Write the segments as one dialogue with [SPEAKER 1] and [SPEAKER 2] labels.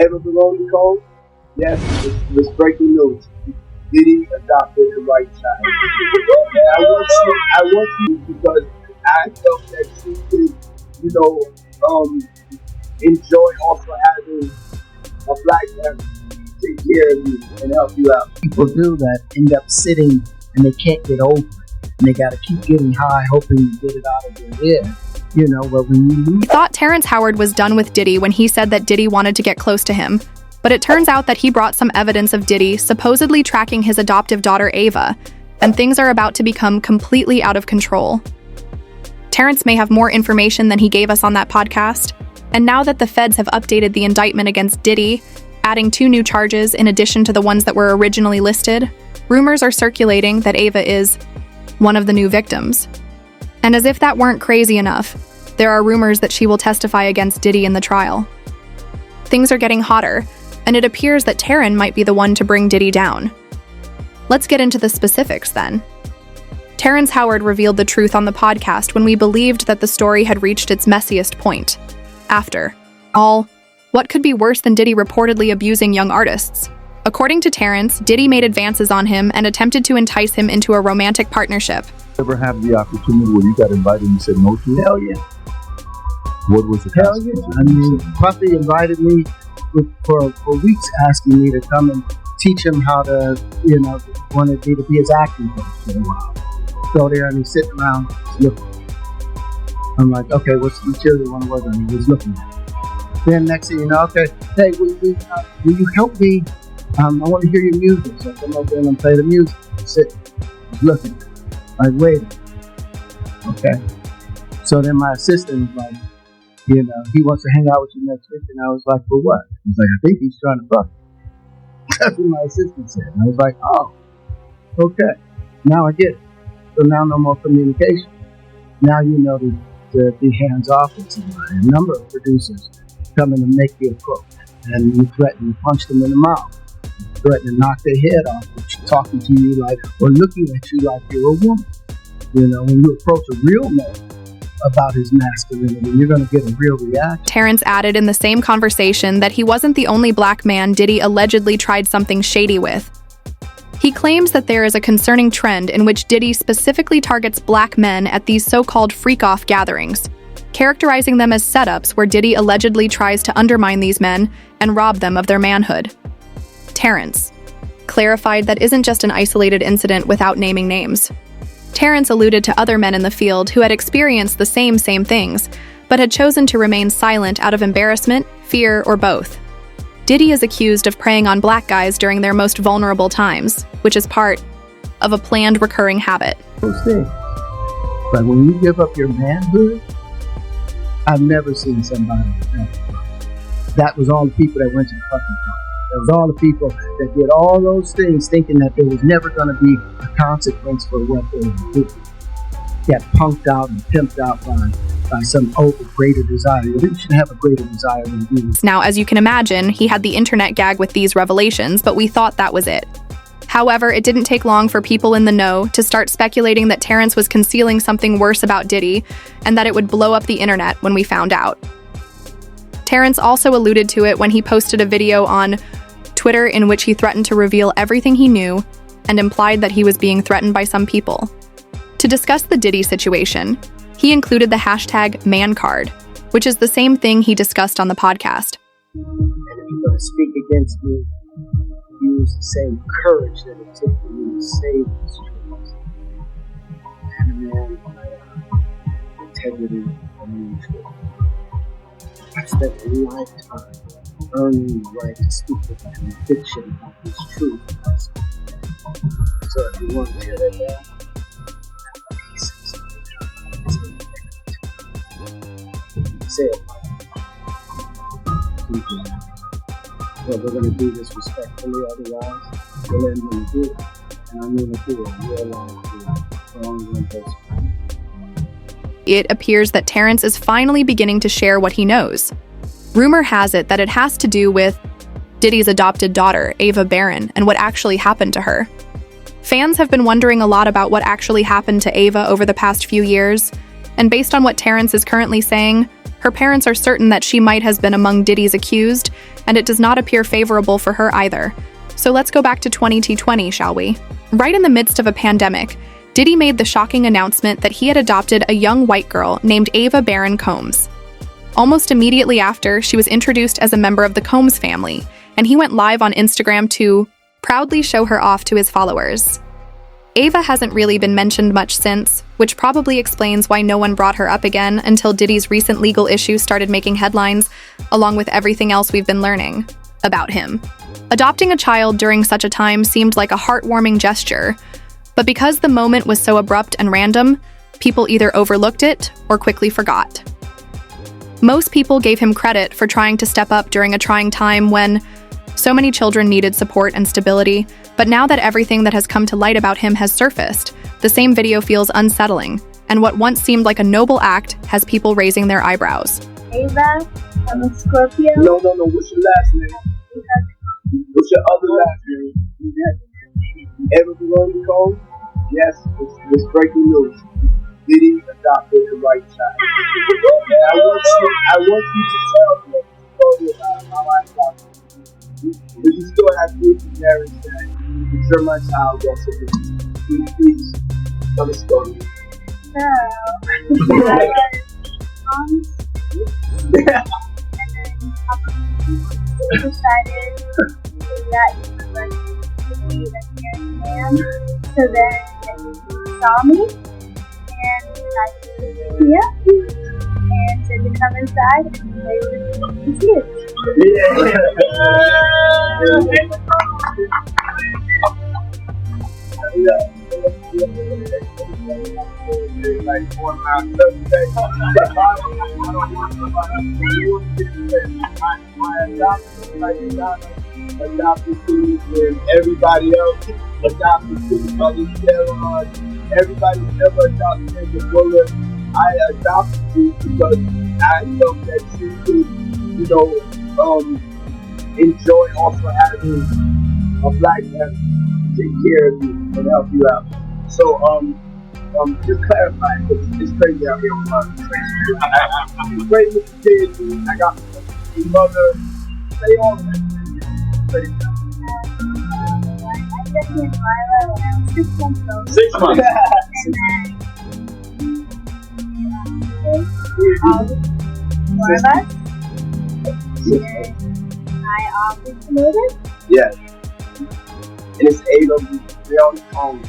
[SPEAKER 1] Ava Baroni called. Yes, it's breaking news. Diddy adopted the right child. I want you because I felt that she could, enjoy also having a black man take care of you and help you out.
[SPEAKER 2] People do that end up sitting and they can't get over it. And they got to keep getting high, hoping to get it out of their head. But when you lose...
[SPEAKER 3] We thought Terrence Howard was done with Diddy when he said that Diddy wanted to get close to him. But it turns out that he brought some evidence of Diddy supposedly tracking his adoptive daughter Ava, and things are about to become completely out of control. Terrence may have more information than he gave us on that podcast, and now that the feds have updated the indictment against Diddy, adding 2 new charges in addition to the ones that were originally listed, rumors are circulating that Ava is one of the new victims. And as if that weren't crazy enough, there are rumors that she will testify against Diddy in the trial. Things are getting hotter, and it appears that Terrence might be the one to bring Diddy down. Let's get into the specifics then. Terrence Howard revealed the truth on the podcast when we believed that the story had reached its messiest point. After all, what could be worse than Diddy reportedly abusing young artists? According to Terrence, Diddy made advances on him and attempted to entice him into a romantic partnership.
[SPEAKER 4] Ever have the opportunity where you got invited and you said no to it?
[SPEAKER 2] Hell yeah.
[SPEAKER 4] What was the
[SPEAKER 2] Hell yeah. Puffy invited me for weeks, asking me to come and teach him how to, wanted me to be his acting coach for a while. Go there and he's sitting around looking. I'm like, okay, what's the material you want to work on? He was looking at it. Then next thing you know, okay, hey, will you help me? I want to hear your music. So I come over and I play the music. He's sitting, he's looking. Like, wait a minute. Okay. So then my assistant was like, he wants to hang out with you next week. And I was like, for what? He's like, I think he's trying to fuck me. That's what my assistant said. And I was like, oh, okay. Now I get it. So now no more communication. Now you know to be hands off with somebody. A number of producers come in and make you a crook. And you threaten to punch them in the mouth. You threaten to knock their head off. Talking to you like, or looking at you like you're a woman. When you approach a real man about his masculinity, you're going to get a real reaction.
[SPEAKER 3] Terrence added in the same conversation that he wasn't the only black man Diddy allegedly tried something shady with. He claims that there is a concerning trend in which Diddy specifically targets black men at these so-called freak-off gatherings, characterizing them as setups where Diddy allegedly tries to undermine these men and rob them of their manhood. Terrence clarified that isn't just an isolated incident without naming names. Terrence alluded to other men in the field who had experienced the same things, but had chosen to remain silent out of embarrassment, fear, or both. Diddy is accused of preying on black guys during their most vulnerable times, which is part of a planned recurring habit.
[SPEAKER 2] Those things. But when you give up your manhood, I've never seen somebody that was all the people that went to the fucking party. That was all the people that did all those things thinking that there was never going to be a consequence for what they were doing. Got punked out and pimped out by some greater desire. You shouldn't have a greater desire than you.
[SPEAKER 3] Now, as you can imagine, he had the internet gag with these revelations, but we thought that was it. However, it didn't take long for people in the know to start speculating that Terrence was concealing something worse about Diddy, and that it would blow up the internet when we found out. Terrence also alluded to it when he posted a video on Twitter in which he threatened to reveal everything he knew and implied that he was being threatened by some people. To discuss the Diddy situation, he included the hashtag #ManCard, which is the same thing he discussed on the podcast.
[SPEAKER 2] And if you're going to speak against me, use the same courage that it took for me to save this truth. And a man by integrity and truth. I spent a lifetime earning the right to speak with conviction about this truth. So if you want to tear that down, say it. Well, we're going to do this respectfully, otherwise we'll end when we do it. And I'm going to do it real long.
[SPEAKER 3] It appears that Terrence is finally beginning to share what he knows. Rumor has it that it has to do with Diddy's adopted daughter, Ava Barron, and what actually happened to her. Fans have been wondering a lot about what actually happened to Ava over the past few years, and based on what Terrence is currently saying, her parents are certain that she might have been among Diddy's accused, and it does not appear favorable for her either. So let's go back to 2020, shall we? Right in the midst of a pandemic, Diddy made the shocking announcement that he had adopted a young white girl named Ava Barron Combs. Almost immediately after, she was introduced as a member of the Combs family, and he went live on Instagram to proudly show her off to his followers. Ava hasn't really been mentioned much since, which probably explains why no one brought her up again until Diddy's recent legal issue started making headlines, along with everything else we've been learning about him. Adopting a child during such a time seemed like a heartwarming gesture, but because the moment was so abrupt and random, people either overlooked it or quickly forgot. Most people gave him credit for trying to step up during a trying time when so many children needed support and stability, but now that everything that has come to light about him has surfaced, the same video feels unsettling, and what once seemed like a noble act has people raising their eyebrows.
[SPEAKER 5] Ava, I'm a Scorpio.
[SPEAKER 1] No. What's your last name? What's your other last name? Ava Barron Combs? Yes, it's breaking news. Diddy adopted the right child. I want you to tell me the story about how I adopted you. But you still have proof and Terrence that you're my child also. Please tell the story.
[SPEAKER 5] So, I was and then decided that he was like to be a married man. So then he saw me and decided to pick me up and said to come inside and play with his kids.
[SPEAKER 1] Like one last Thursday. Adopted kids and everybody else adopted kids. Everybody never adopted kids before. I adopted you because I felt that you could, enjoy also having a black man to take care of you and help you out. So, just clarify, because it's crazy out here with my it's crazy with the kids. I got a mother. Say all that. Crazy.
[SPEAKER 5] I met him Lila when I was 6 months old.
[SPEAKER 1] 6 months.
[SPEAKER 5] And then four of us. And I always promoted.
[SPEAKER 1] Yeah. And it's 8 of them. They all home.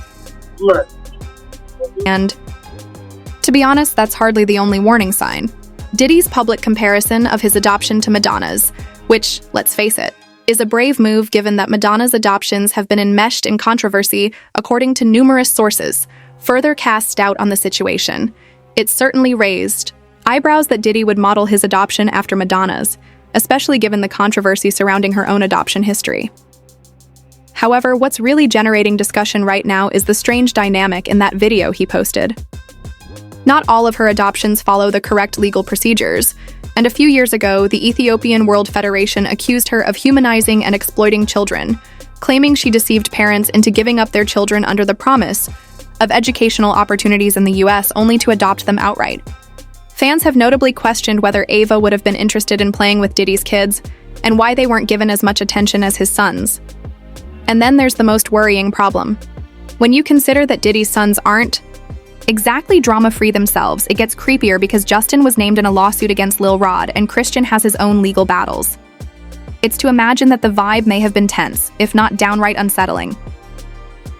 [SPEAKER 1] Look.
[SPEAKER 3] And to be honest, that's hardly the only warning sign. Diddy's public comparison of his adoption to Madonna's, which, let's face it, is a brave move given that Madonna's adoptions have been enmeshed in controversy according to numerous sources, further casts doubt on the situation. It certainly raised eyebrows that Diddy would model his adoption after Madonna's, especially given the controversy surrounding her own adoption history. However, what's really generating discussion right now is the strange dynamic in that video he posted. Not all of her adoptions follow the correct legal procedures, and a few years ago, the Ethiopian World Federation accused her of humanizing and exploiting children, claiming she deceived parents into giving up their children under the promise of educational opportunities in the US only to adopt them outright. Fans have notably questioned whether Ava would have been interested in playing with Diddy's kids, and why they weren't given as much attention as his sons. And then there's the most worrying problem. When you consider that Diddy's sons aren't exactly drama-free themselves, it gets creepier because Justin was named in a lawsuit against Lil Rod and Christian has his own legal battles. It's to imagine that the vibe may have been tense, if not downright unsettling.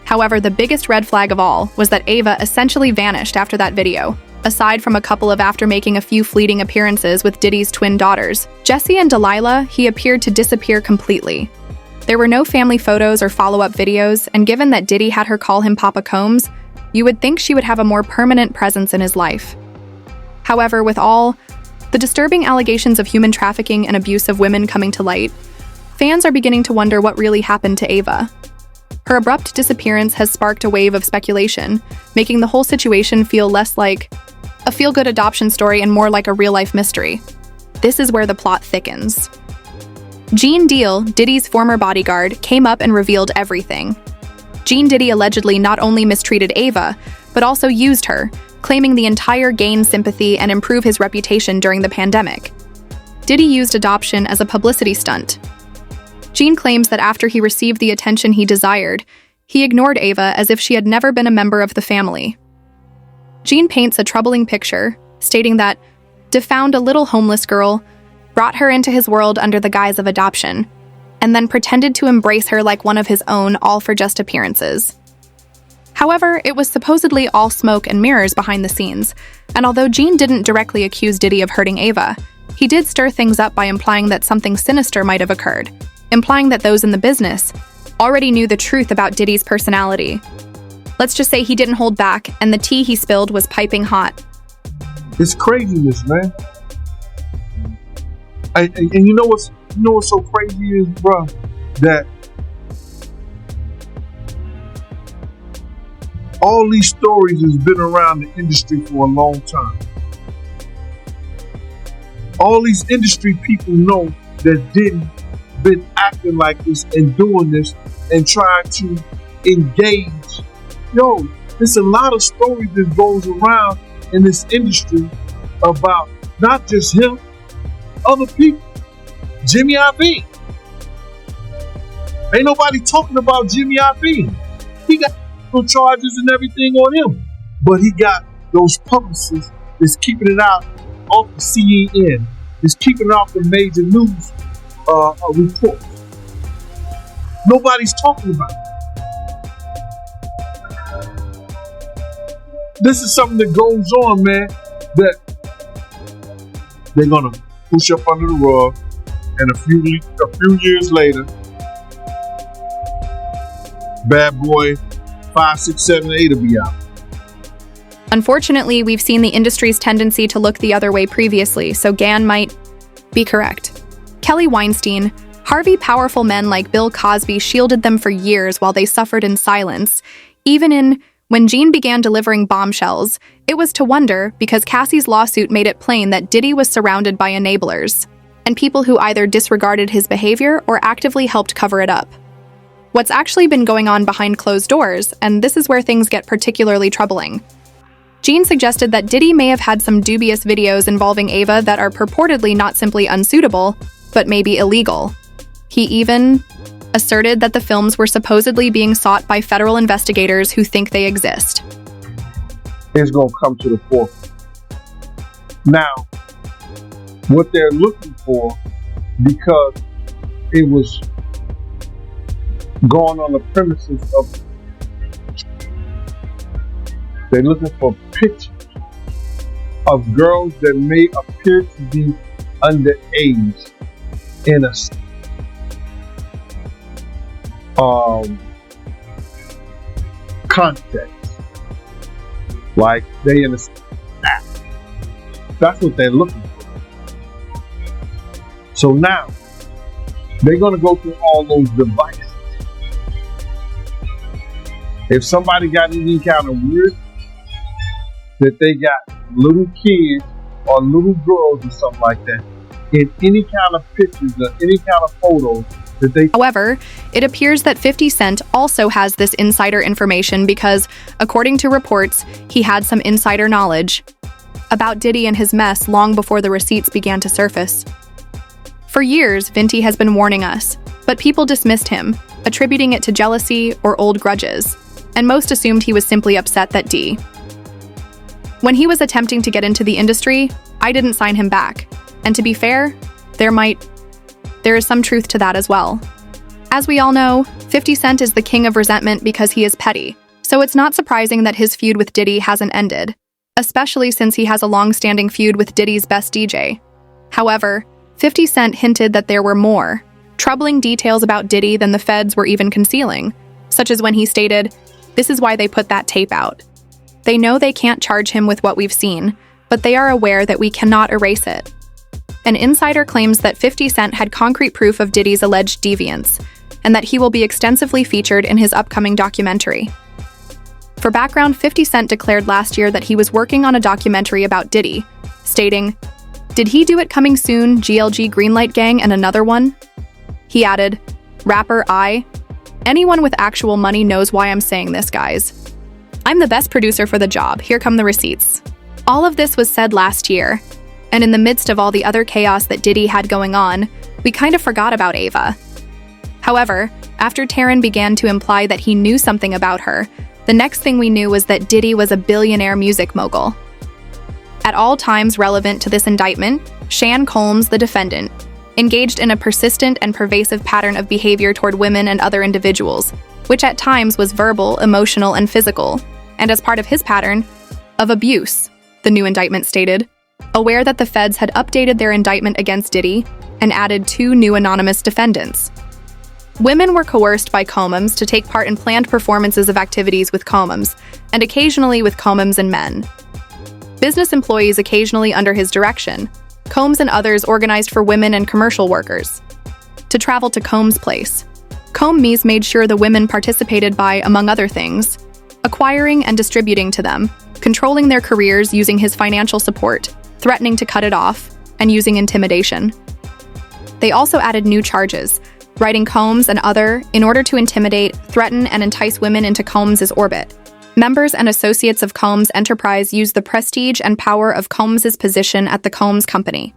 [SPEAKER 3] However, the biggest red flag of all was that Ava essentially vanished after that video, aside from a couple of after making a few fleeting appearances with Diddy's twin daughters, Jessie and Delilah. He appeared to disappear completely. There were no family photos or follow-up videos, and given that Diddy had her call him Papa Combs, you would think she would have a more permanent presence in his life. However, with all the disturbing allegations of human trafficking and abuse of women coming to light, fans are beginning to wonder what really happened to Ava. Her abrupt disappearance has sparked a wave of speculation, making the whole situation feel less like a feel-good adoption story and more like a real-life mystery. This is where the plot thickens. Gene Deal, Diddy's former bodyguard, came up and revealed everything. Gene Diddy allegedly not only mistreated Ava, but also used her, claiming the entire gain sympathy and improve his reputation during the pandemic. Diddy used adoption as a publicity stunt. Gene claims that after he received the attention he desired, he ignored Ava as if she had never been a member of the family. Gene paints a troubling picture, stating that Diddy found a little homeless girl, brought her into his world under the guise of adoption, and then pretended to embrace her like one of his own, all for just appearances. However, it was supposedly all smoke and mirrors behind the scenes, and although Gene didn't directly accuse Diddy of hurting Ava, he did stir things up by implying that something sinister might have occurred, implying that those in the business already knew the truth about Diddy's personality. Let's just say he didn't hold back, and the tea he spilled was piping hot.
[SPEAKER 6] It's craziness, man. And you know what's so crazy is, bro, that all these stories has been around the industry for a long time. All these industry people know that Diddy been acting like this and doing this and trying to engage. Yo, there's a lot of stories that goes around in this industry about not just him, other people. Jimmy Iovine. Ain't nobody talking about Jimmy Iovine. He got charges and everything on him, but he got those publicists that's keeping it out off the CNN, that's keeping it off the major news reports. Nobody's talking about it. This is something that goes on, man, that they're gonna push up under the rug, and a few years later, Bad Boy 5, 6, 7, 8 will be out.
[SPEAKER 3] Unfortunately, we've seen the industry's tendency to look the other way previously, so Gan might be correct. Kelly Weinstein, Harvey powerful men like Bill Cosby shielded them for years while they suffered in silence. When Gene began delivering bombshells, it was to wonder because Cassie's lawsuit made it plain that Diddy was surrounded by enablers and people who either disregarded his behavior or actively helped cover it up. What's actually been going on behind closed doors, and this is where things get particularly troubling. Gene suggested that Diddy may have had some dubious videos involving Ava that are purportedly not simply unsuitable, but maybe illegal. He even asserted that the films were supposedly being sought by federal investigators who think they exist.
[SPEAKER 6] It's going to come to the forefront. Now, what they're looking for, because it was going on the premises of, they're looking for pictures of girls that may appear to be underage in a context, like they in a act. That's what they're looking for. So now they're going to go through all those devices. If somebody got any kind of weird that they got little kids or little girls or something like that in any kind of pictures or any kind of photos.
[SPEAKER 3] However, it appears that 50 Cent also has this insider information because, according to reports, he had some insider knowledge about Diddy and his mess long before the receipts began to surface. For years, Vinty has been warning us, but people dismissed him, attributing it to jealousy or old grudges, and most assumed he was simply upset that D. When he was attempting to get into the industry, I didn't sign him back, and to be fair, there is some truth to that as well. As we all know, 50 Cent is the king of resentment because he is petty, so it's not surprising that his feud with Diddy hasn't ended, especially since he has a long-standing feud with Diddy's best DJ. However, 50 Cent hinted that there were more troubling details about Diddy than the feds were even concealing, such as when he stated, "This is why they put that tape out. They know they can't charge him with what we've seen, but they are aware that we cannot erase it." An insider claims that 50 Cent had concrete proof of Diddy's alleged deviance, and that he will be extensively featured in his upcoming documentary. For background, 50 Cent declared last year that he was working on a documentary about Diddy, stating, "Did he do it coming soon, GLG Greenlight Gang and another one?" He added, "Rapper anyone with actual money knows why I'm saying this, guys. I'm the best producer for the job, here come the receipts." All of this was said last year, And in the midst of all the other chaos that Diddy had going on, we kind of forgot about Ava. However, after Terrence began to imply that he knew something about her, the next thing we knew was that Diddy was a billionaire music mogul. At all times relevant to this indictment, Shan Combs, the defendant, engaged in a persistent and pervasive pattern of behavior toward women and other individuals, which at times was verbal, emotional, and physical, and as part of his pattern of abuse, the new indictment stated. Aware that the feds had updated their indictment against Diddy and added 2 new anonymous defendants. Women were coerced by Combs to take part in planned performances of activities with Combs, and occasionally with Combs and men. Business employees occasionally under his direction, Combs and others organized for women and commercial workers to travel to Combs' place. Combs made sure the women participated by, among other things, acquiring and distributing to them, controlling their careers using his financial support, threatening to cut it off, and using intimidation. They also added new charges, writing Combs and other in order to intimidate, threaten, and entice women into Combs' orbit. Members and associates of Combs' enterprise used the prestige and power of Combs' position at the Combs Company.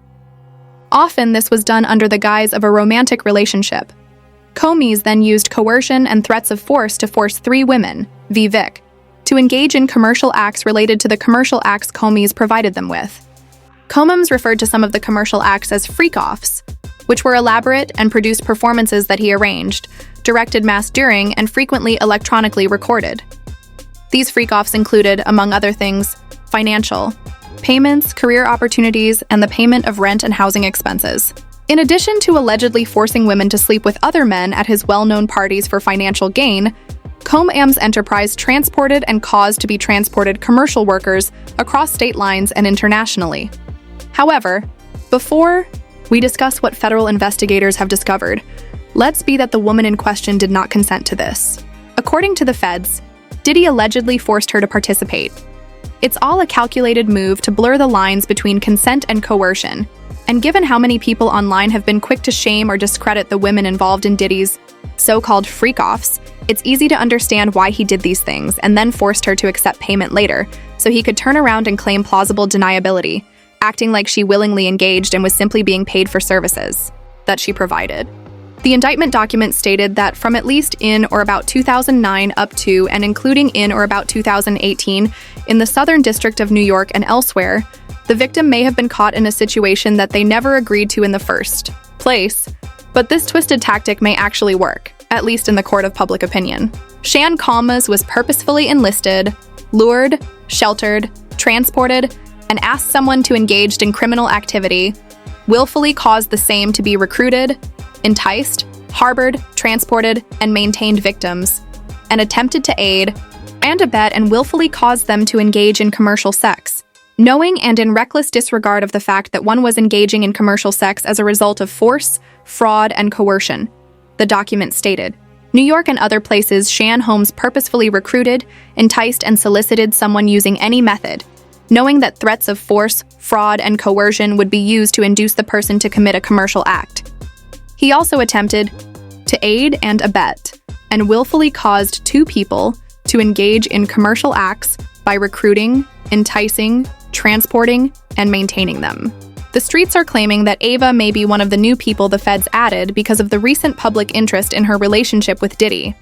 [SPEAKER 3] Often this was done under the guise of a romantic relationship. Combs then used coercion and threats of force to force 3 women, Vic, to engage in commercial acts related to the commercial acts Combs provided them with. Combs referred to some of the commercial acts as freak-offs, which were elaborate and produced performances that he arranged, directed mass during, and frequently electronically recorded. These freak-offs included, among other things, financial, payments, career opportunities, and the payment of rent and housing expenses. In addition to allegedly forcing women to sleep with other men at his well-known parties for financial gain, Combs' enterprise transported and caused to be transported commercial workers across state lines and internationally. However, before we discuss what federal investigators have discovered, let's be that the woman in question did not consent to this. According to the feds, Diddy allegedly forced her to participate. It's all a calculated move to blur the lines between consent and coercion, and given how many people online have been quick to shame or discredit the women involved in Diddy's so-called freak-offs, it's easy to understand why he did these things and then forced her to accept payment later, so he could turn around and claim plausible deniability, acting like she willingly engaged and was simply being paid for services that she provided. The indictment document stated that from at least in or about 2009 up to and including in or about 2018 in the Southern District of New York and elsewhere, the victim may have been caught in a situation that they never agreed to in the first place, but this twisted tactic may actually work, at least in the court of public opinion. Shan Combs was purposefully enlisted, lured, sheltered, transported, and asked someone to engage in criminal activity, willfully caused the same to be recruited, enticed, harbored, transported, and maintained victims, and attempted to aid and abet and willfully caused them to engage in commercial sex, knowing and in reckless disregard of the fact that one was engaging in commercial sex as a result of force, fraud, and coercion, the document stated. New York and other places, Shan Combs purposefully recruited, enticed, and solicited someone using any method, knowing that threats of force, fraud, and coercion would be used to induce the person to commit a commercial act. He also attempted to aid and abet, and willfully caused 2 people to engage in commercial acts by recruiting, enticing, transporting, and maintaining them. The streets are claiming that Ava may be one of the new people the feds added because of the recent public interest in her relationship with Diddy.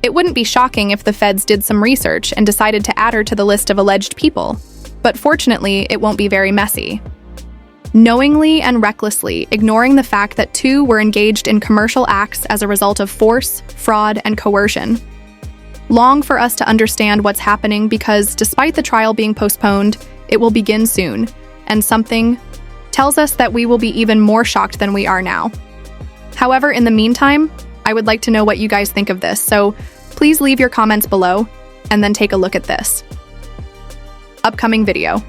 [SPEAKER 3] It wouldn't be shocking if the feds did some research and decided to add her to the list of alleged people, but fortunately, it won't be very messy. Knowingly and recklessly ignoring the fact that 2 were engaged in commercial acts as a result of force, fraud, and coercion. Long for us to understand what's happening because despite the trial being postponed, it will begin soon, and something tells us that we will be even more shocked than we are now. However, in the meantime, I would like to know what you guys think of this, so please leave your comments below, and then take a look at this. Upcoming video.